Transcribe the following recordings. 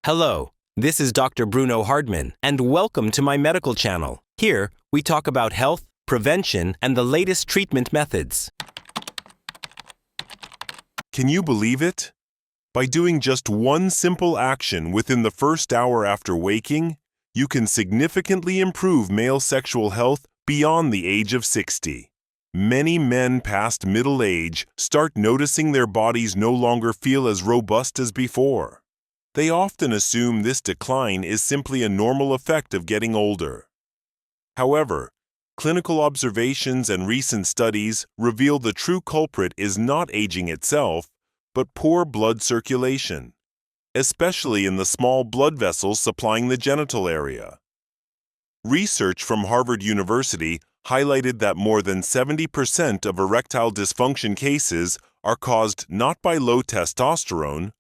Hello, this is Dr. Bruno Hardman, and welcome to my medical channel. Here, we talk about health, prevention, and the latest treatment methods. Can you believe it? By doing just one simple action within the first hour after waking, you can significantly improve male sexual health beyond the age of 60. Many men past middle age start noticing their bodies no longer feel as robust as before. They often assume this decline is simply a normal effect of getting older. However, clinical observations and recent studies reveal the true culprit is not aging itself, but poor blood circulation, especially in the small blood vessels supplying the genital area. Research from Harvard University highlighted that more than 70% of erectile dysfunction cases are caused not by low testosterone,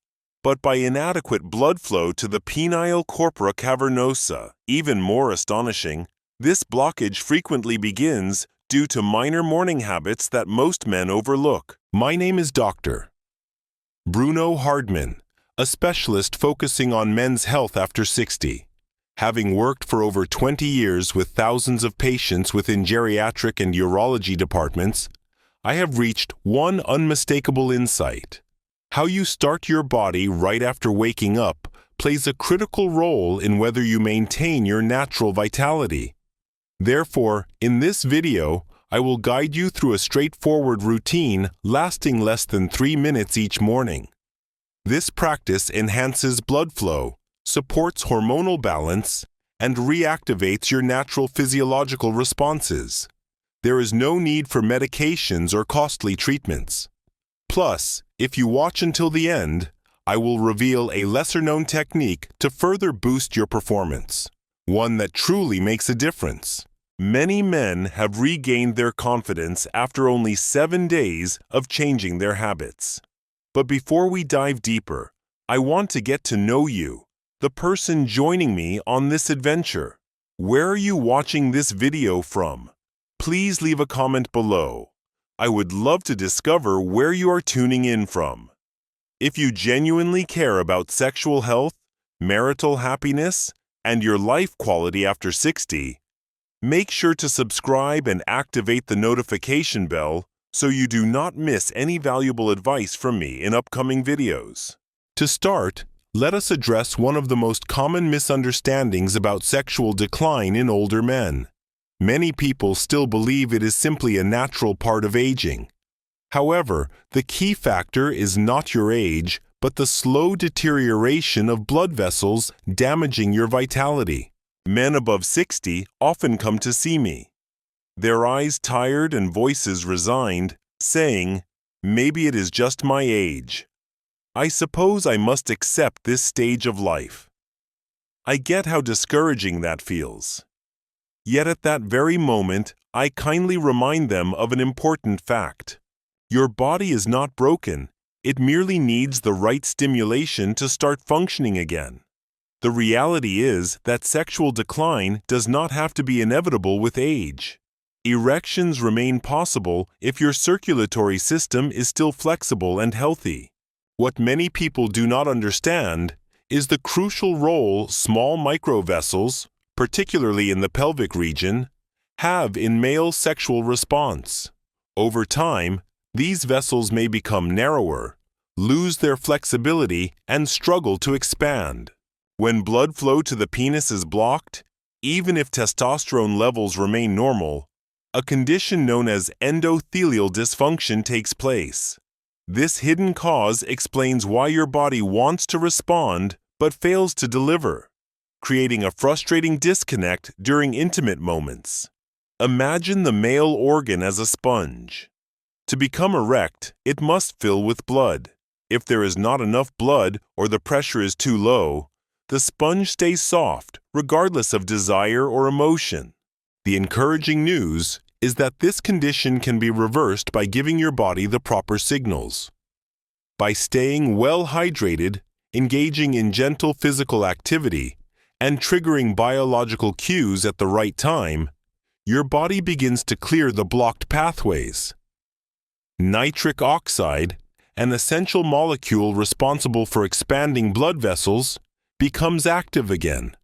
but by inadequate blood flow to the penile corpora cavernosa. Even more astonishing, this blockage frequently begins due to minor morning habits that most men overlook. My name is Dr. Bruno Hardman, a specialist focusing on men's health after 60. Having worked for over 20 years with thousands of patients within geriatric and urology departments, I have reached one unmistakable insight. How you start your body right after waking up plays a critical role in whether you maintain your natural vitality. Therefore, in this video, I will guide you through a straightforward routine lasting less than 3 minutes each morning. This practice enhances blood flow, supports hormonal balance, and reactivates your natural physiological responses. There is no need for medications or costly treatments. Plus, if you watch until the end, I will reveal a lesser-known technique to further boost your performance, one that truly makes a difference. Many men have regained their confidence after only 7 days of changing their habits. But before we dive deeper, I want to get to know you, the person joining me on this adventure. Where are you watching this video from? Please leave a comment below. I would love to discover where you are tuning in from. If you genuinely care about sexual health, marital happiness, and your life quality after 60, make sure to subscribe and activate the notification bell so you do not miss any valuable advice from me in upcoming videos. To start, let us address one of the most common misunderstandings about sexual decline in older men. Many people still believe it is simply a natural part of aging. However, the key factor is not your age, but the slow deterioration of blood vessels damaging your vitality. Men above 60 often come to see me, their eyes tired and voices resigned, saying, "Maybe it is just my age. I suppose I must accept this stage of life." I get how discouraging that feels. Yet at that very moment, I kindly remind them of an important fact. Your body is not broken, it merely needs the right stimulation to start functioning again. The reality is that sexual decline does not have to be inevitable with age. Erections remain possible if your circulatory system is still flexible and healthy. What many people do not understand is the crucial role small microvessels, particularly in the pelvic region, have in male sexual response. Over time, these vessels may become narrower, lose their flexibility, and struggle to expand. When blood flow to the penis is blocked, even if testosterone levels remain normal, a condition known as endothelial dysfunction takes place. This hidden cause explains why your body wants to respond but fails to deliver, creating a frustrating disconnect during intimate moments. Imagine the male organ as a sponge. To become erect, it must fill with blood. If there is not enough blood or the pressure is too low, the sponge stays soft, regardless of desire or emotion. The encouraging news is that this condition can be reversed by giving your body the proper signals. By staying well hydrated, engaging in gentle physical activity, and triggering biological cues at the right time, your body begins to clear the blocked pathways. Nitric oxide, an essential molecule responsible for expanding blood vessels, becomes active again,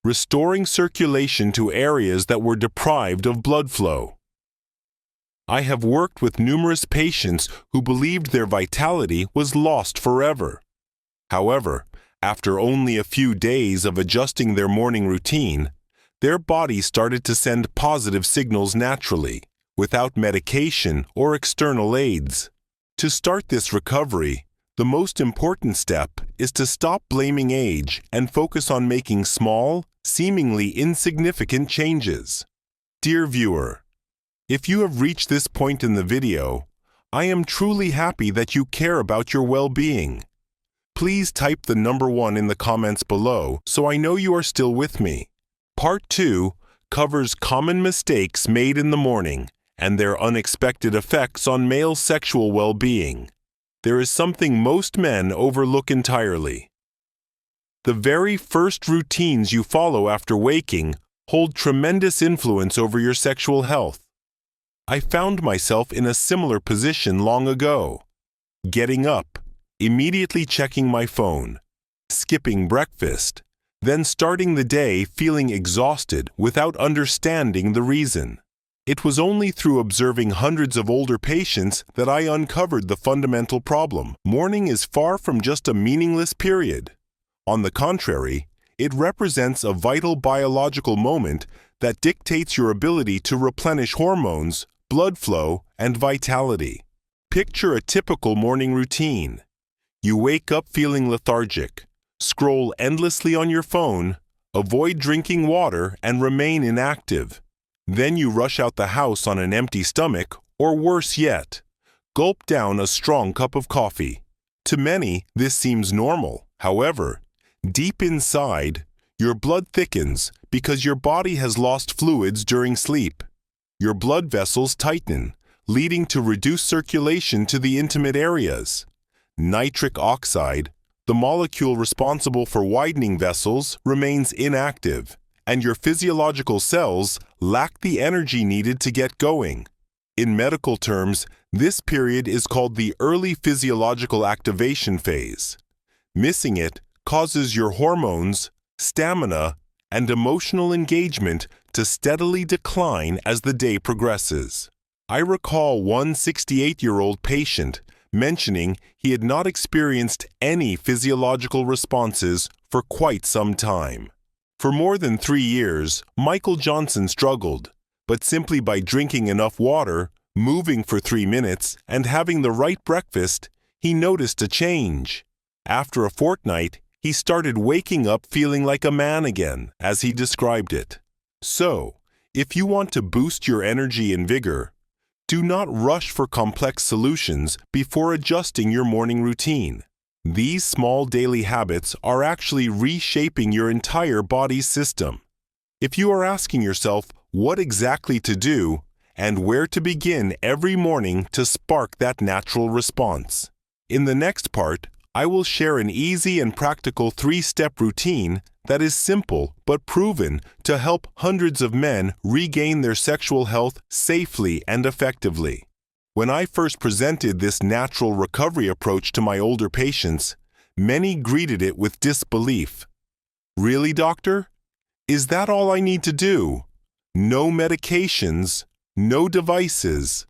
restoring circulation to areas that were deprived of blood flow. I have worked with numerous patients who believed their vitality was lost forever. However, after only a few days of adjusting their morning routine, their body started to send positive signals naturally, without medication or external aids. To start this recovery, the most important step is to stop blaming age and focus on making small, seemingly insignificant changes. Dear viewer, if you have reached this point in the video, I am truly happy that you care about your well-being. Please type the number 1 in the comments below so I know you are still with me. Part 2 covers common mistakes made in the morning and their unexpected effects on male sexual well-being. There is something most men overlook entirely. The very first routines you follow after waking hold tremendous influence over your sexual health. I found myself in a similar position long ago. Getting up, immediately checking my phone, skipping breakfast, then starting the day feeling exhausted without understanding the reason. It was only through observing hundreds of older patients that I uncovered the fundamental problem. Morning is far from just a meaningless period. On the contrary, it represents a vital biological moment that dictates your ability to replenish hormones, blood flow, and vitality. Picture a typical morning routine. You wake up feeling lethargic, scroll endlessly on your phone, avoid drinking water, and remain inactive. Then you rush out the house on an empty stomach, or worse yet, gulp down a strong cup of coffee. To many, this seems normal. However, deep inside, your blood thickens because your body has lost fluids during sleep. Your blood vessels tighten, leading to reduced circulation to the intimate areas. Nitric oxide, the molecule responsible for widening vessels, remains inactive, and your physiological cells lack the energy needed to get going. In medical terms, this period is called the early physiological activation phase. Missing it causes your hormones, stamina, and emotional engagement to steadily decline as the day progresses. I recall one 68-year-old patient mentioning he had not experienced any physiological responses for quite some time. For more than 3 years, Michael Johnson struggled, but simply by drinking enough water, moving for 3 minutes, and having the right breakfast, he noticed a change. After a fortnight, he started waking up feeling like a man again, as he described it. So, if you want to boost your energy and vigor, do not rush for complex solutions before adjusting your morning routine. These small daily habits are actually reshaping your entire body's system. If you are asking yourself what exactly to do and where to begin every morning to spark that natural response, in the next part, I will share an easy and practical 3-step routine that is simple but proven to help hundreds of men regain their sexual health safely and effectively. When I first presented this natural recovery approach to my older patients, many greeted it with disbelief. Really, doctor? Is that all I need to do? No medications, no devices.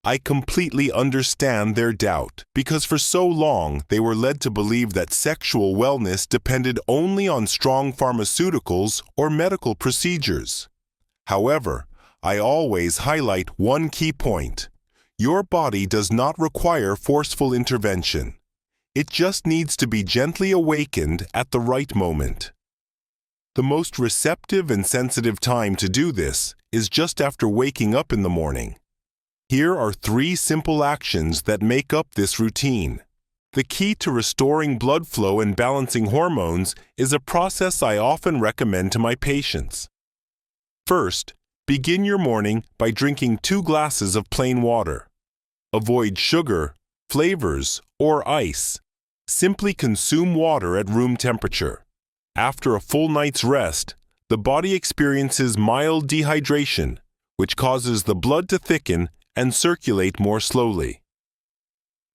I completely understand their doubt, because for so long they were led to believe that sexual wellness depended only on strong pharmaceuticals or medical procedures. However, I always highlight one key point. Your body does not require forceful intervention. It just needs to be gently awakened at the right moment. The most receptive and sensitive time to do this is just after waking up in the morning. Here are 3 simple actions that make up this routine. The key to restoring blood flow and balancing hormones is a process I often recommend to my patients. First, begin your morning by drinking 2 glasses of plain water. Avoid sugar, flavors, or ice. Simply consume water at room temperature. After a full night's rest, the body experiences mild dehydration, which causes the blood to thicken and circulate more slowly.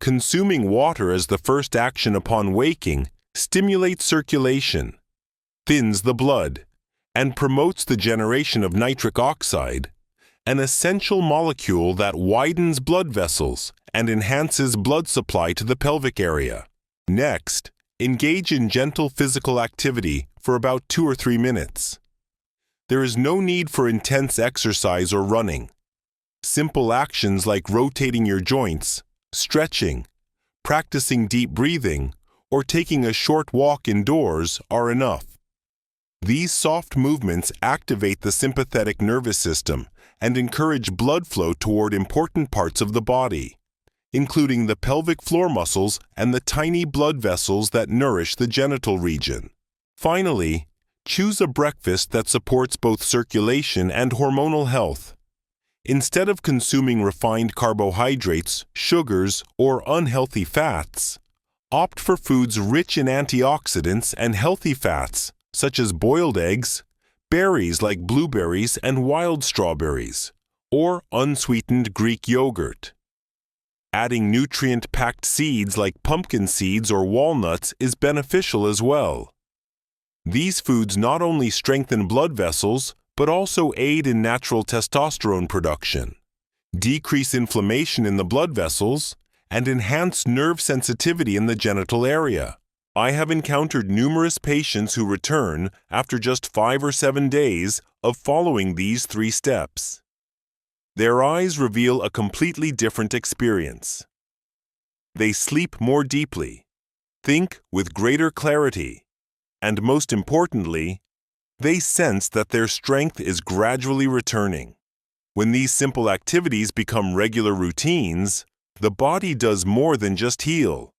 Consuming water as the first action upon waking stimulates circulation, thins the blood, and promotes the generation of nitric oxide, an essential molecule that widens blood vessels and enhances blood supply to the pelvic area. Next, engage in gentle physical activity for about 2 or 3 minutes. There is no need for intense exercise or running. Simple actions like rotating your joints, stretching, practicing deep breathing, or taking a short walk indoors are enough. These soft movements activate the sympathetic nervous system and encourage blood flow toward important parts of the body, including the pelvic floor muscles and the tiny blood vessels that nourish the genital region. Finally, choose a breakfast that supports both circulation and hormonal health. Instead of consuming refined carbohydrates, sugars, or unhealthy fats, opt for foods rich in antioxidants and healthy fats, such as boiled eggs, berries like blueberries and wild strawberries, or unsweetened Greek yogurt. Adding nutrient-packed seeds like pumpkin seeds or walnuts is beneficial as well. These foods not only strengthen blood vessels, but also aid in natural testosterone production, decrease inflammation in the blood vessels, and enhance nerve sensitivity in the genital area. I have encountered numerous patients who return after just 5 or 7 days of following these 3 steps. Their eyes reveal a completely different experience. They sleep more deeply, think with greater clarity, and most importantly, they sense that their strength is gradually returning. When these simple activities become regular routines, the body does more than just heal.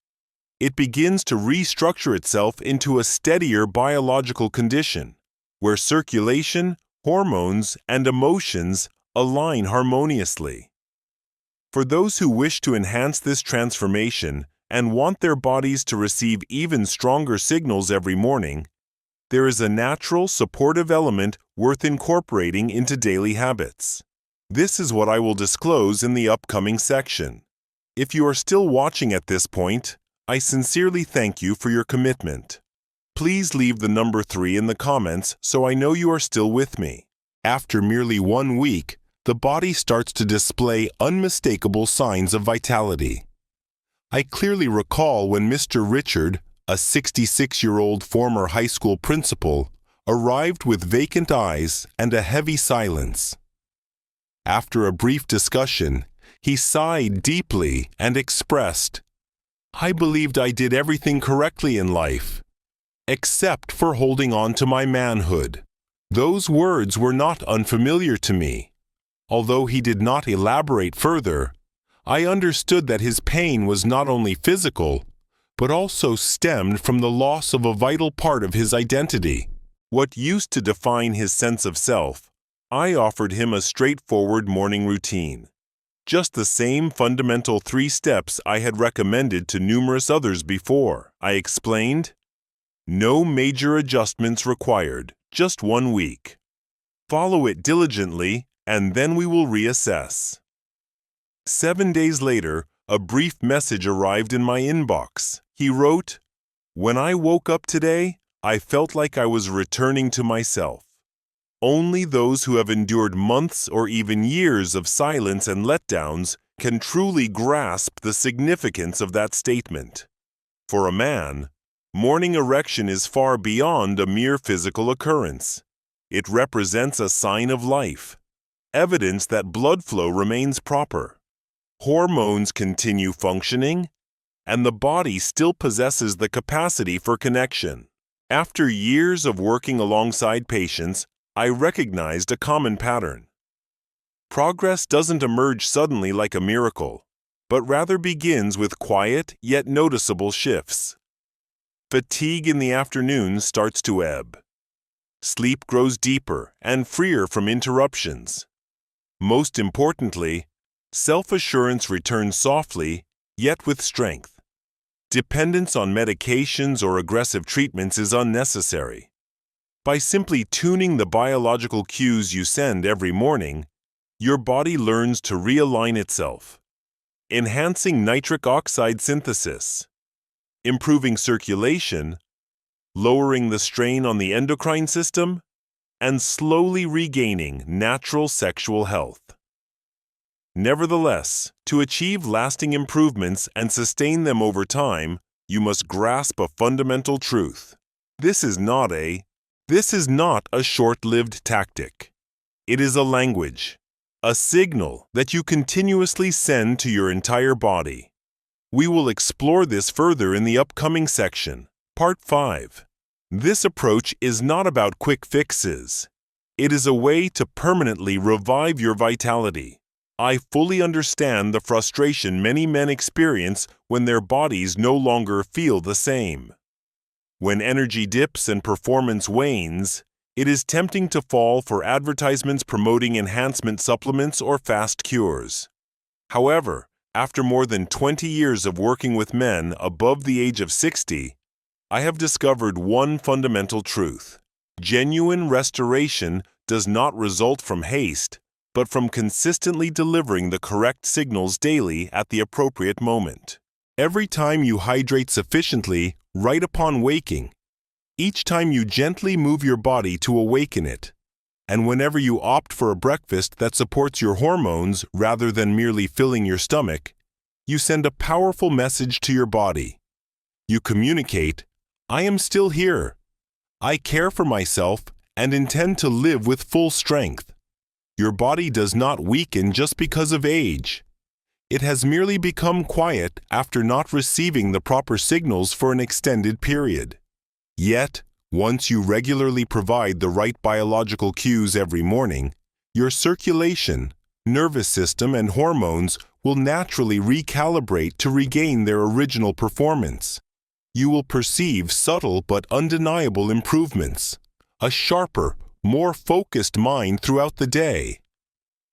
It begins to restructure itself into a steadier biological condition, where circulation, hormones, and emotions align harmoniously. For those who wish to enhance this transformation and want their bodies to receive even stronger signals every morning, there is a natural, supportive element worth incorporating into daily habits. This is what I will disclose in the upcoming section. If you are still watching at this point, I sincerely thank you for your commitment. Please leave the number 3 in the comments so I know you are still with me. After merely 1 week, the body starts to display unmistakable signs of vitality. I clearly recall when Mr. Richard, a 66-year-old former high school principal, arrived with vacant eyes and a heavy silence. After a brief discussion, he sighed deeply and expressed, "I believed I did everything correctly in life, except for holding on to my manhood." Those words were not unfamiliar to me. Although he did not elaborate further, I understood that his pain was not only physical, but also stemmed from the loss of a vital part of his identity. What used to define his sense of self, I offered him a straightforward morning routine. Just the same fundamental 3 steps I had recommended to numerous others before. I explained, "No major adjustments required, just 1 week. Follow it diligently, and then we will reassess." 7 days later, a brief message arrived in my inbox. He wrote, "When I woke up today, I felt like I was returning to myself." Only those who have endured months or even years of silence and letdowns can truly grasp the significance of that statement. For a man, morning erection is far beyond a mere physical occurrence. It represents a sign of life, evidence that blood flow remains proper, hormones continue functioning, and the body still possesses the capacity for connection. After years of working alongside patients, I recognized a common pattern. Progress doesn't emerge suddenly like a miracle, but rather begins with quiet yet noticeable shifts. Fatigue in the afternoon starts to ebb. Sleep grows deeper and freer from interruptions. Most importantly, self-assurance returns softly, yet with strength. Dependence on medications or aggressive treatments is unnecessary. By simply tuning the biological cues you send every morning, your body learns to realign itself, enhancing nitric oxide synthesis, improving circulation, lowering the strain on the endocrine system, and slowly regaining natural sexual health. Nevertheless, to achieve lasting improvements and sustain them over time, you must grasp a fundamental truth. This is not a short-lived tactic. It is a language, a signal that you continuously send to your entire body. We will explore this further in the upcoming section, Part 5. This approach is not about quick fixes. It is a way to permanently revive your vitality. I fully understand the frustration many men experience when their bodies no longer feel the same. When energy dips and performance wanes, it is tempting to fall for advertisements promoting enhancement supplements or fast cures. However, after more than 20 years of working with men above the age of 60, I have discovered one fundamental truth. Genuine restoration does not result from haste, but from consistently delivering the correct signals daily at the appropriate moment. Every time you hydrate sufficiently right upon waking, each time you gently move your body to awaken it, and whenever you opt for a breakfast that supports your hormones rather than merely filling your stomach, you send a powerful message to your body. You communicate, "I am still here. I care for myself and intend to live with full strength." Your body does not weaken just because of age. It has merely become quiet after not receiving the proper signals for an extended period. Yet, once you regularly provide the right biological cues every morning, your circulation, nervous system, and hormones will naturally recalibrate to regain their original performance. You will perceive subtle but undeniable improvements, a sharper, more focused mind throughout the day,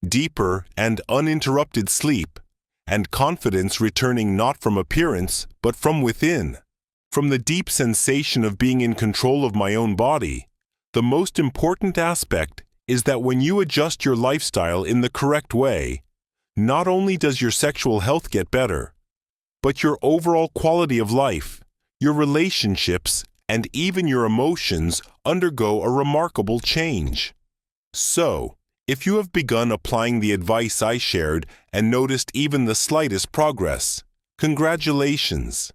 deeper and uninterrupted sleep, and confidence returning not from appearance but from within. From the deep sensation of being in control of my own body, the most important aspect is that when you adjust your lifestyle in the correct way, not only does your sexual health get better, but your overall quality of life, your relationships, and even your emotions undergo a remarkable change. So, if you have begun applying the advice I shared and noticed even the slightest progress, congratulations.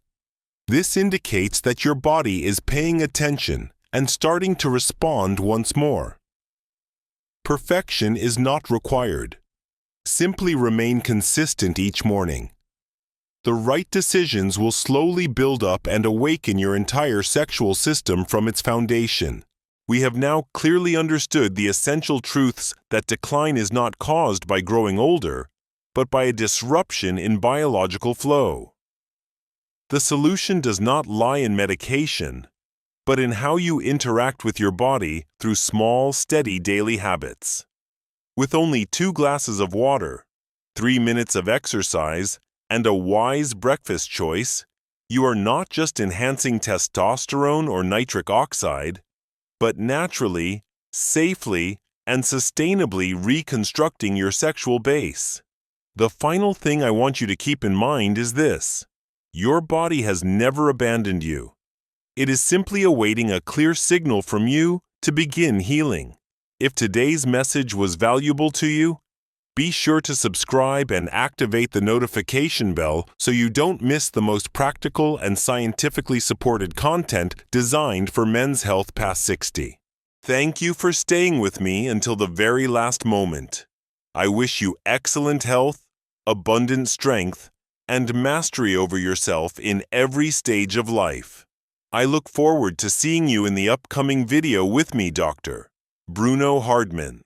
This indicates that your body is paying attention and starting to respond once more. Perfection is not required. Simply remain consistent each morning. The right decisions will slowly build up and awaken your entire sexual system from its foundation. We have now clearly understood the essential truths that decline is not caused by growing older, but by a disruption in biological flow. The solution does not lie in medication, but in how you interact with your body through small, steady daily habits. With only 2 glasses of water, 3 minutes of exercise, and a wise breakfast choice, you are not just enhancing testosterone or nitric oxide, but naturally, safely, and sustainably reconstructing your sexual base. The final thing I want you to keep in mind is this: your body has never abandoned you. It is simply awaiting a clear signal from you to begin healing. If today's message was valuable to you, be sure to subscribe and activate the notification bell so you don't miss the most practical and scientifically supported content designed for men's health past 60. Thank you for staying with me until the very last moment. I wish you excellent health, abundant strength, and mastery over yourself in every stage of life. I look forward to seeing you in the upcoming video with me, Dr. Bruno Hardman.